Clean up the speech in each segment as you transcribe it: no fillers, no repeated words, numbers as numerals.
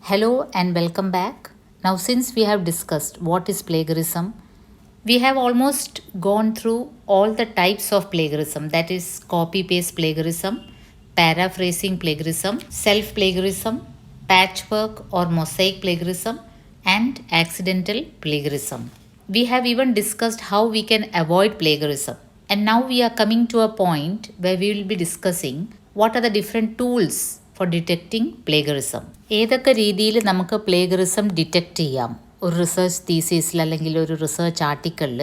Hello and welcome back. Now, since we have discussed what is plagiarism, we have almost gone through all the types of plagiarism, that is, copy paste plagiarism, paraphrasing plagiarism, self plagiarism, patchwork or mosaic plagiarism, and accidental plagiarism. We have even discussed how we can avoid plagiarism. And now we are coming to a point where we will be discussing what are the different tools for detecting plagiarism. ഏതൊക്കെ രീതിയിൽ നമുക്ക് plagiarism detect ചെയ്യാം? ഒരു research തീസിസിൽ അല്ലെങ്കിൽ ഒരു research ആർട്ടിക്കിളിൽ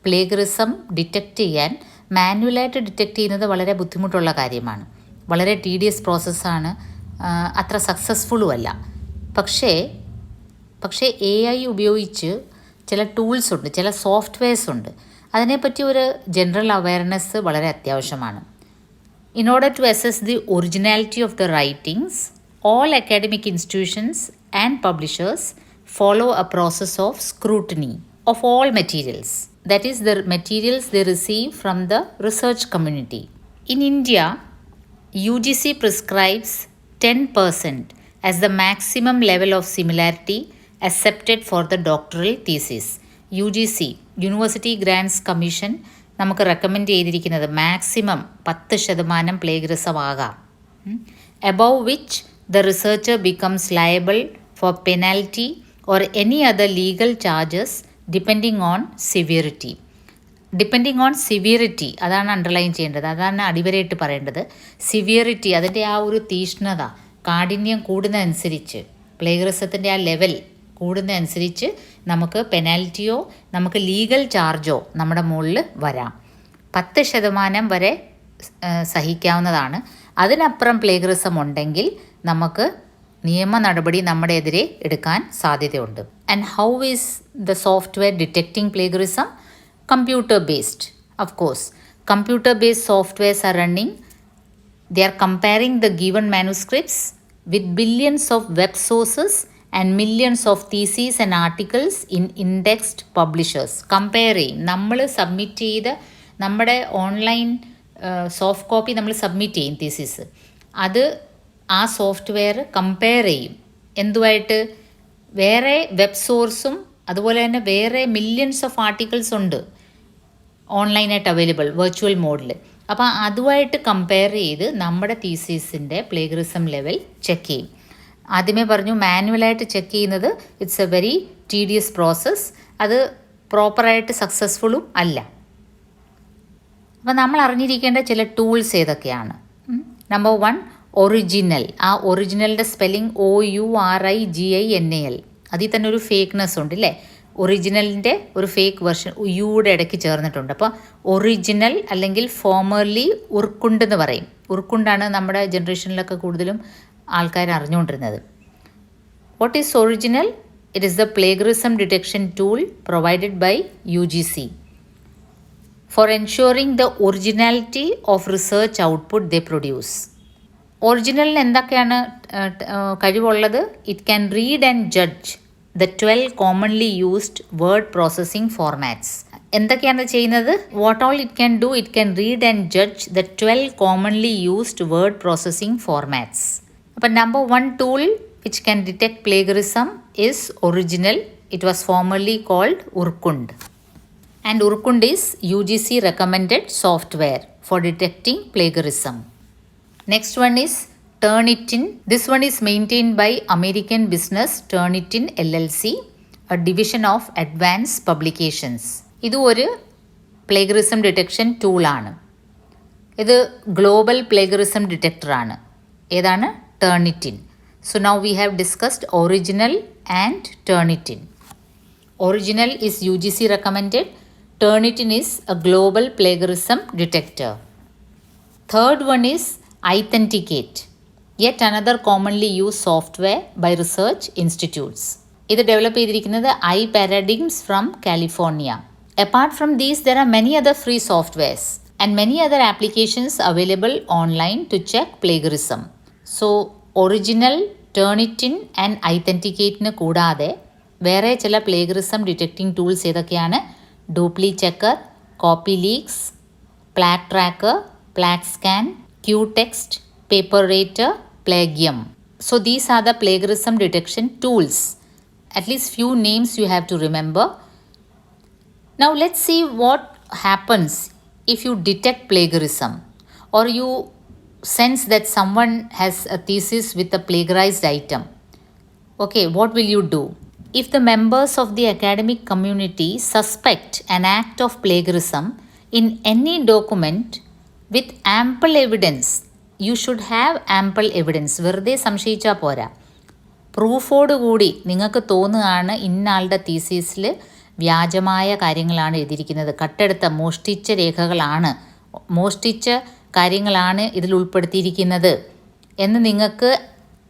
plagiarism detect ചെയ്യാൻ മാനുവലായിട്ട് detect ചെയ്യുന്നത് വളരെ ബുദ്ധിമുട്ടുള്ള കാര്യമാണ്. വളരെ ടീഡിയസ് പ്രോസസ്സാണ്, അത്ര സക്സസ്ഫുള്ളും അല്ല. പക്ഷേ AI ഉപയോഗിച്ച് ചില ടൂൾസ് ഉണ്ട്, ചില സോഫ്റ്റ്വെയർസ് ഉണ്ട്. അതിനെപ്പറ്റി ഒരു ജനറൽ അവയർനെസ് വളരെ അത്യാവശ്യമാണ്. In order to assess the originality of the writings, all academic institutions and publishers follow a process of scrutiny of all materials. That is, the materials they receive from the research community. In India, UGC prescribes 10% as the maximum level of similarity accepted for the doctoral thesis. UGC, University Grants Commission, നമുക്ക് recommend ചെയ്തിരിക്കുന്നത് maximum 10% plagiarism ആകാം. Above which the researcher becomes liable four penalty or any other legal charges depending on severity. Depending on severity അതാണ് underline ചെയ്യേണ്ടത്, അതാണ് അടിവരയിട്ട് പറയേണ്ടത്. Severity, അതിൻ്റെ ആ ഒരു തീഷ്ണത, കാഠിന്യം കൂടുന്നതനുസരിച്ച്, പ്ലേഗറിസത്തിൻ്റെ ആ ലെവൽ കൂടുന്നതനുസരിച്ച് നമുക്ക് പെനാൽറ്റിയോ നമുക്ക് ലീഗൽ ചാർജോ നമ്മുടെ മുകളിൽ വരാം. 10% വരെ സഹിക്കാവുന്നതാണ്. അതിനപ്പുറം പ്ലേഗറിസം ഉണ്ടെങ്കിൽ നമുക്ക് നിയമ നടപടി നമ്മുടെ എതിരെ എടുക്കാൻ സാധ്യതയുണ്ട്. And how is the software detecting plagiarism? Computer based, of course. Computer based softwares are running. They are comparing the given manuscripts with billions of web sources and millions of theses and articles in indexed publishers. Compare ചെയ്യും. നമ്മൾ submit ചെയ്ത് നമ്മുടെ online soft copy നമ്മൾ submit ചെയ്യും thesis. അത് ആ software compare ചെയ്യും എന്തുമായിട്ട്? വേറെ വെബ് സോഴ്സും അതുപോലെ തന്നെ വേറെ മില്യൺസ് ഓഫ് ആർട്ടിക്കിൾസ് ഉണ്ട് ഓൺലൈനായിട്ട് അവൈലബിൾ വെർച്വൽ മോഡിൽ. അപ്പോൾ അതുമായിട്ട് കമ്പയർ ചെയ്ത് നമ്മുടെ തീസിസിൻ്റെ പ്ലേഗറിസം ലെവൽ ചെക്ക് ചെയ്യും. ആദ്യമേ പറഞ്ഞു, മാനുവലായിട്ട് ചെക്ക് ചെയ്യുന്നത് it's A very tedious process. അത് പ്രോപ്പറായിട്ട് സക്സസ്ഫുള്ളും അല്ല. അപ്പോൾ നമ്മൾ അറിഞ്ഞിരിക്കേണ്ട ചില ടൂൾസ് ഏതൊക്കെയാണ്? Number 1, original. ആ ഒറിജിനലിൻ്റെ സ്പെല്ലിംഗ് OURIGINAL. അതിൽ തന്നെ ഒരു ഫേക്ക്നെസ് ഉണ്ട് അല്ലേ? ഒറിജിനലിൻ്റെ ഒരു ഫേക്ക് വെർഷൻ യുടെ ഇടയ്ക്ക് ചേർന്നിട്ടുണ്ട്. അപ്പോൾ ഒറിജിനൽ അല്ലെങ്കിൽ ഫോമർലി ഉർക്കുണ്ട് എന്ന് പറയും. ഉർക്കുണ്ടാണ് നമ്മുടെ ജനറേഷനിലൊക്കെ കൂടുതലും ആൾക്കാർ അറിഞ്ഞുകൊണ്ടിരുന്നത്. What is original? It is the plagiarism detection tool provided by UGC for ensuring the originality of research output they produce. ഒറിജിനലിന് എന്തൊക്കെയാണ് കഴിവുള്ളത്? It can read and judge the 12 commonly used word processing formats. എന്തൊക്കെയാണ് ചെയ്യുന്നത്? What all it can do? It can read and judge the 12 commonly used word processing formats. അപ്പോൾ number 1 tool which can detect plagiarism is original. It was formerly called Urkund. And Urkund is UGC recommended software for detecting plagiarism. Next one is Turnitin. This one is maintained by American business Turnitin LLC, a division of Advanced Publications. ഇത് ഒരു plagiarism detection ടൂളാണ്. ഇത് global plagiarism ഡിറ്റക്ടറാണ്. ഏതാണ്? Turnitin. So now we have discussed original and Turnitin. Original is UGC recommended. Turnitin is a global plagiarism detector. Third one is Authenticate, yet another commonly used software by research institutes. ഇത് develop ചെയ്തിരിക്കുന്നത് iParadigms from California. Apart from these, there are many other free softwares and many other applications available online to check plagiarism. So original, Turnitin and ഐത്തൻറ്റിക്കേറ്റിന് കൂടാതെ വേറെ ചില plagiarism detecting tools ഏതൊക്കെയാണ്? Dupli Checker, Copyleaks, PlagTracker, PlagScan, Quetext, PaperRater, Plagium. So these are the plagiarism detection tools. At least few names you have to remember. Now let's see what happens if you detect plagiarism or you sense that someone has a thesis with a plagiarized item. Okay, what will you do? If the members of the academic community suspect an act of plagiarism in any document with ample evidence, you should have ample evidence. വെറുതെ സംശയിച്ചാൽ പോരാ, പ്രൂഫോട് കൂടി നിങ്ങൾക്ക് തോന്നുകയാണ് ഇന്ന ആളുടെ തീസീസിൽ വ്യാജമായ കാര്യങ്ങളാണ് എഴുതിയിരിക്കുന്നത്, കട്ടെടുത്ത മോഷ്ടിച്ച രേഖകളാണ്, മോഷ്ടിച്ച കാര്യങ്ങളാണ് ഇതിൽ ഉൾപ്പെടുത്തിയിരിക്കുന്നത് എന്ന് നിങ്ങൾക്ക്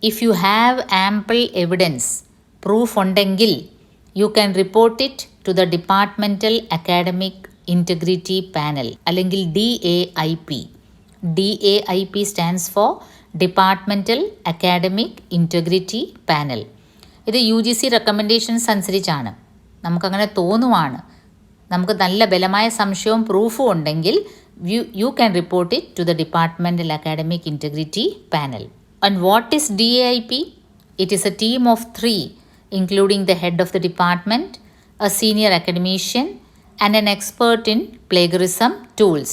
if you have ample evidence, proof ഉണ്ടെങ്കിൽ you can report it to the departmental academic integrity panel, അല്ലെങ്കിൽ DAIP. DAIP stands for departmental academic integrity panel. ഇത് UGC റെക്കമെൻഡേഷൻസ് അനുസരിച്ചാണ്. നമുക്കങ്ങനെ തോന്നുവാണ്, നമുക്ക് നല്ല ബലമായ സംശയവും പ്രൂഫും ഉണ്ടെങ്കിൽ you can report it to the Departmental Academic Integrity Panel. And what is DAIP? It is a team of 3, including the head of the department, a senior academician, and an expert in plagiarism tools,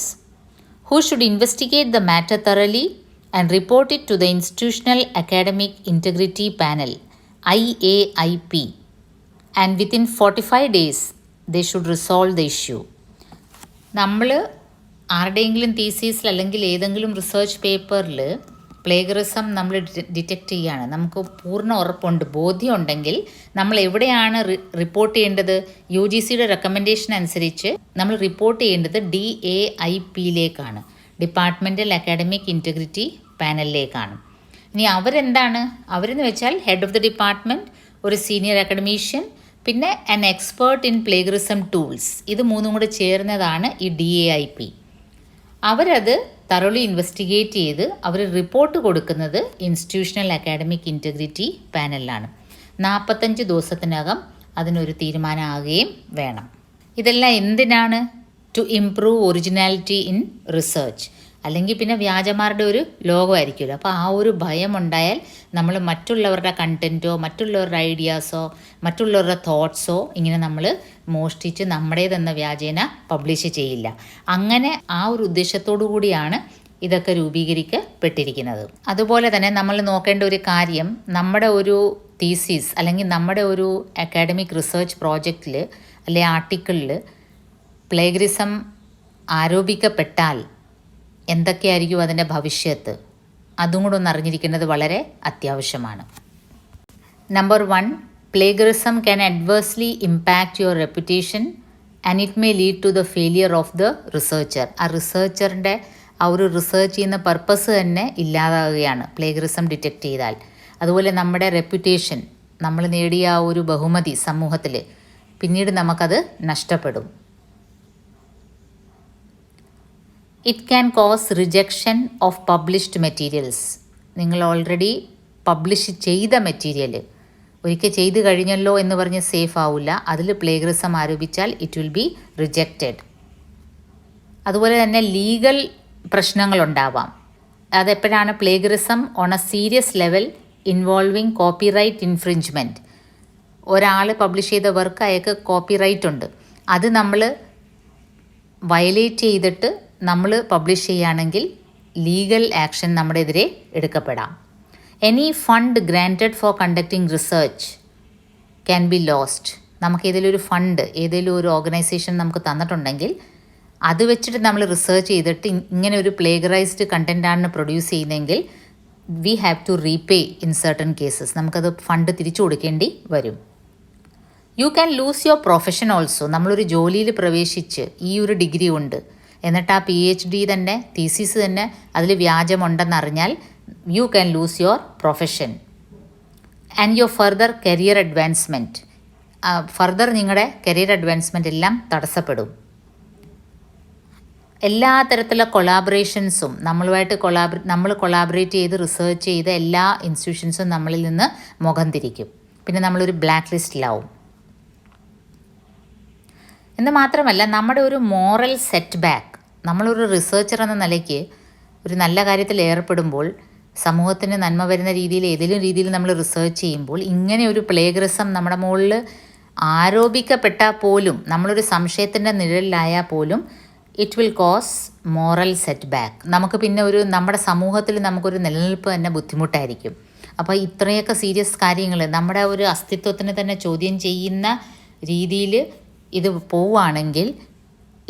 who should investigate the matter thoroughly and report it to the Institutional Academic Integrity Panel, IAIP. And within 45 days, they should resolve the issue. നമ്മൾ ആരുടെയെങ്കിലും തീസീസിൽ അല്ലെങ്കിൽ ഏതെങ്കിലും research പേപ്പറിൽ plagiarism നമ്മൾ detect ചെയ്യുകയാണ്, നമുക്ക് പൂർണ്ണ ഉറപ്പുണ്ട്, ബോധ്യമുണ്ടെങ്കിൽ നമ്മൾ എവിടെയാണ് റിപ്പോർട്ട് ചെയ്യേണ്ടത്? UGCയുടെ റെക്കമെൻഡേഷൻ അനുസരിച്ച് നമ്മൾ റിപ്പോർട്ട് ചെയ്യേണ്ടത് DAIPയിലേക്കാണ്, ഡിപ്പാർട്ട്മെൻറ്റൽ അക്കാഡമിക് ഇൻറ്റഗ്രിറ്റി പാനലിലേക്കാണ്. ഇനി അവരെന്ന് വെച്ചാൽ ഹെഡ് ഓഫ് ദി ഡിപ്പാർട്ട്മെൻറ്റ്, ഒരു സീനിയർ അക്കാഡമീഷ്യൻ, പിന്നെ an expert in plagiarism tools. ഇത് മൂന്നും കൂടെ ചേർന്നതാണ് ഈ DAIP. അവരത് തറോളി ഇൻവെസ്റ്റിഗേറ്റ് ചെയ്ത് അവർ റിപ്പോർട്ട് കൊടുക്കുന്നത് ഇൻസ്റ്റിറ്റ്യൂഷണൽ അക്കാഡമിക് ഇൻറ്റഗ്രിറ്റി പാനലിലാണ്. 45 ദിവസത്തിനകം അതിനൊരു തീരുമാനമാകുകയും വേണം. ഇതെല്ലാം എന്തിനാണ്? To improve originality in research. അല്ലെങ്കിൽ പിന്നെ വ്യാജന്മാരുടെ ഒരു ലോകമായിരിക്കുമല്ലോ. അപ്പോൾ ആ ഒരു ഭയമുണ്ടായാൽ നമ്മൾ മറ്റുള്ളവരുടെ കണ്ടൻറ്റോ മറ്റുള്ളവരുടെ ഐഡിയാസോ മറ്റുള്ളവരുടെ തോട്ട്സോ ഇങ്ങനെ നമ്മൾ മോഷ്ടിച്ച് നമ്മുടേതെന്ന വ്യാജേന പബ്ലിഷ് ചെയ്യില്ല. അങ്ങനെ ആ ഒരു ഉദ്ദേശത്തോടു കൂടിയാണ് ഇതൊക്കെ രൂപീകരിക്കപ്പെട്ടിരിക്കുന്നത്. അതുപോലെ തന്നെ നമ്മൾ നോക്കേണ്ട ഒരു കാര്യം, നമ്മുടെ ഒരു തീസിസ് അല്ലെങ്കിൽ നമ്മുടെ ഒരു അക്കാഡമിക് റിസർച്ച് പ്രോജക്റ്റിൽ അല്ലെങ്കിൽ ആർട്ടിക്കിളിൽ പ്ലേഗറിസം ആരോപിക്കപ്പെട്ടാൽ എന്തൊക്കെയായിരിക്കും അതിൻ്റെ ഭവിഷ്യത്ത്, അതും കൂടെ ഒന്ന് അറിഞ്ഞിരിക്കേണ്ടത് വളരെ അത്യാവശ്യമാണ്. Number 1, plagiarism can adversely impact your reputation and it may lead to the failure of the researcher. ആ റിസർച്ചറിൻ്റെ ആ ഒരു റിസർച്ച് ചെയ്യുന്ന പർപ്പസ് തന്നെ ഇല്ലാതാവുകയാണ് പ്ലേഗറിസം ഡിറ്റക്റ്റ് ചെയ്താൽ. അതുപോലെ നമ്മുടെ റെപ്യൂട്ടേഷൻ, നമ്മൾ നേടിയ ആ ഒരു ബഹുമതി സമൂഹത്തിൽ പിന്നീട് നമുക്കത് നഷ്ടപ്പെടും. It can cause rejection of published materials. നിങ്ങൾ ഓൾറെഡി പബ്ലിഷ് ചെയ്ത മെറ്റീരിയൽ ഒരിക്കൽ ചെയ്ത് കഴിഞ്ഞല്ലോ എന്ന് പറഞ്ഞ് സേഫ് ആവില്ല. അതിൽ പ്ലേഗറിസം ആരോപിച്ചാൽ ഇറ്റ് വിൽ ബി റിജക്റ്റഡ്. അതുപോലെ തന്നെ ലീഗൽ പ്രശ്നങ്ങളുണ്ടാവാം. അതെപ്പോഴാണ്? Plagiarism on a serious level involving copyright infringement. ഒരാൾ പബ്ലിഷ് ചെയ്ത വർക്ക് അയാൾക്ക് കോപ്പിറൈറ്റ് ഉണ്ട്, അത് നമ്മൾ വയലേറ്റ് ചെയ്തിട്ട് നമ്മൾ പബ്ലിഷ് ചെയ്യുകയാണെങ്കിൽ ലീഗൽ ആക്ഷൻ നമ്മുടെ എതിരെ എടുക്കപ്പെടാം. Any fund granted for conducting research can be lost. നമുക്ക് ഏതെങ്കിലും ഒരു ഫണ്ട് ഏതെങ്കിലും ഒരു ഓർഗനൈസേഷൻ നമുക്ക് തന്നിട്ടുണ്ടെങ്കിൽ അത് വെച്ചിട്ട് നമ്മൾ റിസർച്ച് ചെയ്തിട്ട് ഇങ്ങനെ ഒരു പ്ലേഗറൈസ്ഡ് കണ്ടൻറ്റാണ് പ്രൊഡ്യൂസ് ചെയ്യുന്നതെങ്കിൽ we have to repay in certain cases. നമുക്കത് ഫണ്ട് തിരിച്ചു കൊടുക്കേണ്ടി വരും. You can lose your profession also. നമ്മളൊരു ജോലിയിൽ പ്രവേശിച്ച് ഈ ഒരു ഡിഗ്രി ഉണ്ട്, എന്നിട്ട് ആ PhD തന്നെ തീസിസ് തന്നെ അതിൽ വ്യാജമുണ്ടെന്നറിഞ്ഞാൽ you can lose your profession and your further career advancement. Further നിങ്ങളുടെ കരിയർ അഡ്വാൻസ്മെൻറ്റ് എല്ലാം തടസ്സപ്പെടും. എല്ലാ തരത്തിലുള്ള കൊളാബറേഷൻസും നമ്മൾ കൊളാബറേറ്റ് ചെയ്ത് റിസർച്ച് ചെയ്ത എല്ലാ ഇൻസ്റ്റിറ്റ്യൂഷൻസും നമ്മളിൽ നിന്ന് മുഖം തിരിക്കും. പിന്നെ നമ്മളൊരു ബ്ലാക്ക് ലിസ്റ്റിലാവും. എന്ന് മാത്രമല്ല, നമ്മുടെ ഒരു മോറൽ സെറ്റ് ബാക്ക്, നമ്മളൊരു റിസർച്ചർ എന്ന നിലയ്ക്ക് ഒരു നല്ല കാര്യത്തിൽ ഏർപ്പെടുമ്പോൾ സമൂഹത്തിന് നന്മ വരുന്ന രീതിയിൽ ഏതെങ്കിലും രീതിയിൽ നമ്മൾ റിസർച്ച് ചെയ്യുമ്പോൾ ഇങ്ങനെ ഒരു പ്ലേഗറിസം നമ്മുടെ മുകളിൽ ആരോപിക്കപ്പെട്ടാൽ പോലും, നമ്മളൊരു സംശയത്തിൻ്റെ നിഴലിലായാൽ പോലും it will cause moral set back. നമുക്ക് പിന്നെ നമ്മുടെ സമൂഹത്തിൽ നമുക്കൊരു നിലനിൽപ്പ് തന്നെ ബുദ്ധിമുട്ടായിരിക്കും. അപ്പോൾ ഇത്രയൊക്കെ സീരിയസ് കാര്യങ്ങൾ നമ്മുടെ ഒരു അസ്തിത്വത്തിന് തന്നെ ചോദ്യം ചെയ്യുന്ന രീതിയിൽ ഇത് പോവുകയാണെങ്കിൽ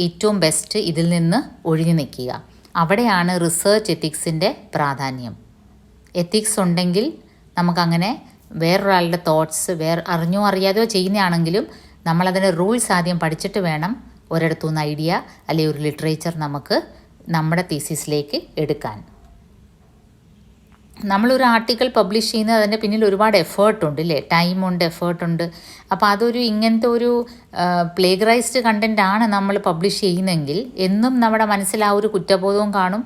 ഏറ്റവും ബെസ്റ്റ് ഇതിൽ നിന്ന് ഒഴിഞ്ഞു നിൽക്കുക. അവിടെയാണ് റിസർച്ച് എത്തിക്സിൻ്റെ പ്രാധാന്യം. എത്തിക്സ് ഉണ്ടെങ്കിൽ നമുക്കങ്ങനെ വേറൊരാളുടെ തോട്ട്സ് അറിഞ്ഞോ അറിയാതെയോ ചെയ്യുന്നതാണെങ്കിലും നമ്മളതിൻ്റെ റൂൾസ് ആദ്യം പഠിച്ചിട്ട് വേണം ഒരിടത്തുനിന്ന് ഐഡിയ അല്ലെങ്കിൽ ഒരു ലിറ്ററേച്ചർ നമുക്ക് നമ്മുടെ തീസിസിലേക്ക് എടുക്കാൻ. നമ്മളൊരു ആർട്ടിക്കിൾ പബ്ലിഷ് ചെയ്യുന്നത് അതിൻ്റെ പിന്നിൽ ഒരുപാട് എഫേർട്ടുണ്ട് അല്ലേ, ടൈമുണ്ട്, എഫേർട്ടുണ്ട്. അപ്പോൾ ഇങ്ങനത്തെ ഒരു പ്ലേഗറൈസ്ഡ് കണ്ടൻ്റാണ് നമ്മൾ പബ്ലിഷ് ചെയ്യുന്നതെങ്കിൽ എന്നും നമ്മുടെ മനസ്സിൽ ആ ഒരു കുറ്റബോധവും കാണും.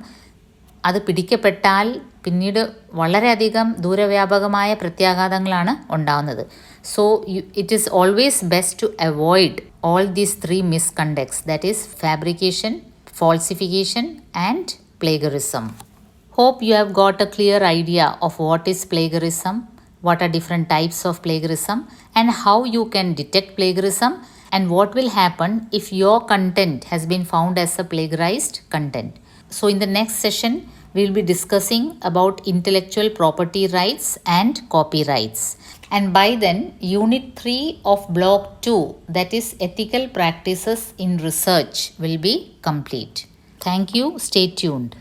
അത് പിടിക്കപ്പെട്ടാൽ പിന്നീട് വളരെയധികം ദൂരവ്യാപകമായ പ്രത്യാഘാതങ്ങളാണ് ഉണ്ടാകുന്നത്. So it is always best to avoid all these 3 misconducts, that is fabrication, falsification and plagiarism. Hope you have got a clear idea of what is plagiarism, what are different types of plagiarism and how you can detect plagiarism and what will happen if your content has been found as a plagiarized content. So in the next session we will be discussing about intellectual property rights and copyrights. And by then, Unit 3 of Block 2, that is Ethical Practices in Research, will be complete. Thank you. Stay tuned.